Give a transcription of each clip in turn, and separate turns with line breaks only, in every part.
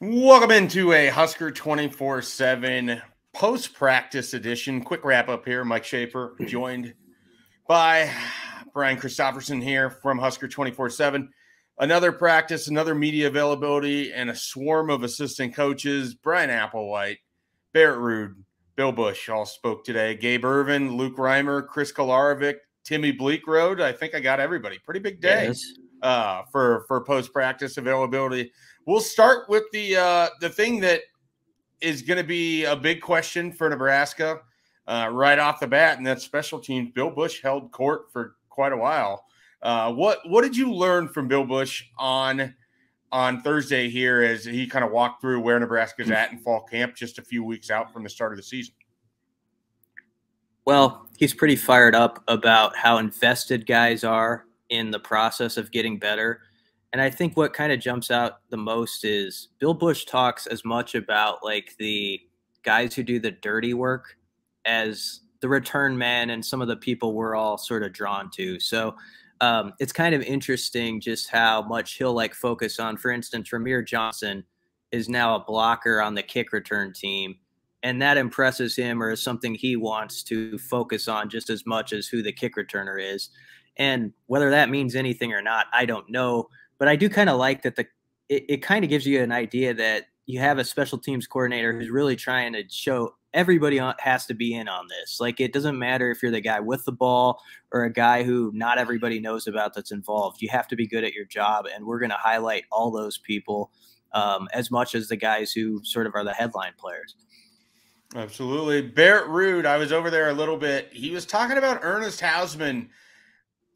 Welcome into a Husker 24/7 post-practice edition. Quick wrap-up here. Mike Schaefer, joined by Bryan Christopherson here from Husker 24/7. Another practice, another media availability, and a swarm of assistant coaches. Bryan Applewhite, Barrett Ruud, Bill Busch all spoke today. Gabe Ervin, Luke Reimer, Chris Kolarevic, Timmy Bleekrode. I think I got everybody. Pretty big day for post-practice availability. We'll start with the thing that is going to be a big question for Nebraska right off the bat, and that's special teams. Bill Busch held court for quite a while. What did you learn from Bill Busch on Thursday here as he kind of walked through where Nebraska's at in fall camp just a few weeks out from the start of the season?
Well, he's pretty fired up about how invested guys are in the process of getting better. And I think what kind of jumps out the most is Bill Busch talks as much about like the guys who do the dirty work as the return men and some of the people we're all sort of drawn to. So it's kind of interesting just how much he'll like focus on. For instance, Ramir Johnson is now a blocker on the kick return team, and that impresses him or is something he wants to focus on just as much as who the kick returner is. And whether that means anything or not, I don't know. But I do kind of like that it kind of gives you an idea that you have a special teams coordinator who's really trying to show everybody has to be in on this. Like, it doesn't matter if you're the guy with the ball or a guy who not everybody knows about that's involved. You have to be good at your job, and we're going to highlight all those people as much as the guys who sort of are the headline players.
Absolutely. Barrett Ruud, I was over there a little bit. He was talking about Ernest Hausmann.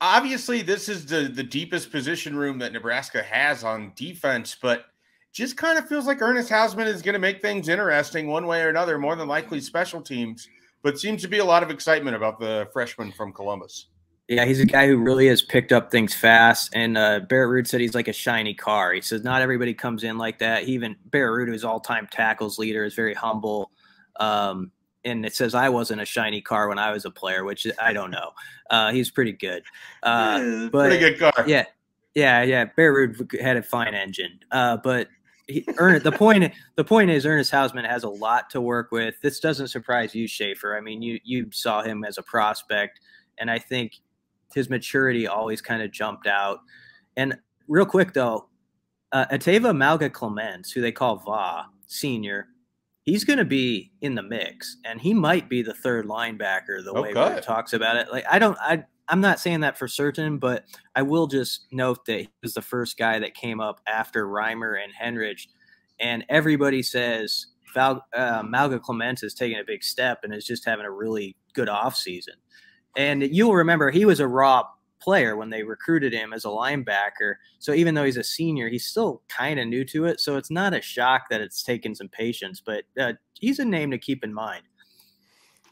Obviously, this is the deepest position room that Nebraska has on defense, but just kind of feels like Ernest Hausmann is going to make things interesting one way or another, more than likely special teams, but seems to be a lot of excitement about the freshman from Columbus.
Yeah, he's a guy who really has picked up things fast, and Barrett Ruud said he's like a shiny car. He says not everybody comes in like that. Even Barrett Ruud, who's all-time tackles leader, is very humble. And it says I wasn't a shiny car when I was a player, which I don't know. He's pretty good. But
pretty good car.
Yeah. Barrett Ruud had a fine engine. But the point is Ernest Hausmann has a lot to work with. This doesn't surprise you, Schaefer. I mean, you saw him as a prospect, and I think his maturity always kind of jumped out. And real quick, though, Ateva Malga-Clements, who they call Va, senior, he's going to be in the mix, and he might be the third linebacker the way Ruud talks about it. Like, I'm not saying that for certain, but I will just note that he was the first guy that came up after Reimer and Henrich, and everybody says Malga-Clements is taking a big step and is just having a really good offseason. And you'll remember he was a raw player when they recruited him as a linebacker. So even though he's a senior, he's still kind of new to it. So it's not a shock that it's taken some patience, but he's a name to keep in mind.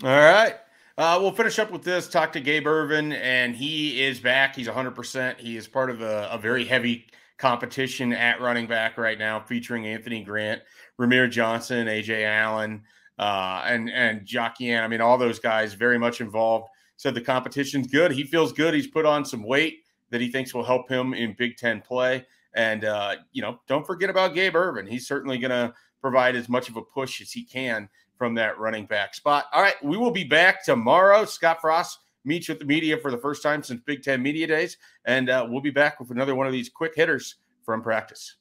All right. We'll finish up with this, talk to Gabe Ervin, and he is back. He's 100%. He is part of a very heavy competition at running back right now, featuring Anthony Grant, Ramir Johnson, AJ Allen, and Jacquian. I mean, all those guys very much involved. Said the competition's good. He feels good. He's put on some weight that he thinks will help him in Big Ten play. And, don't forget about Gabe Ervin. He's certainly going to provide as much of a push as he can from that running back spot. All right, we will be back tomorrow. Scott Frost meets with the media for the first time since Big Ten Media Days. And we'll be back with another one of these quick hitters from practice.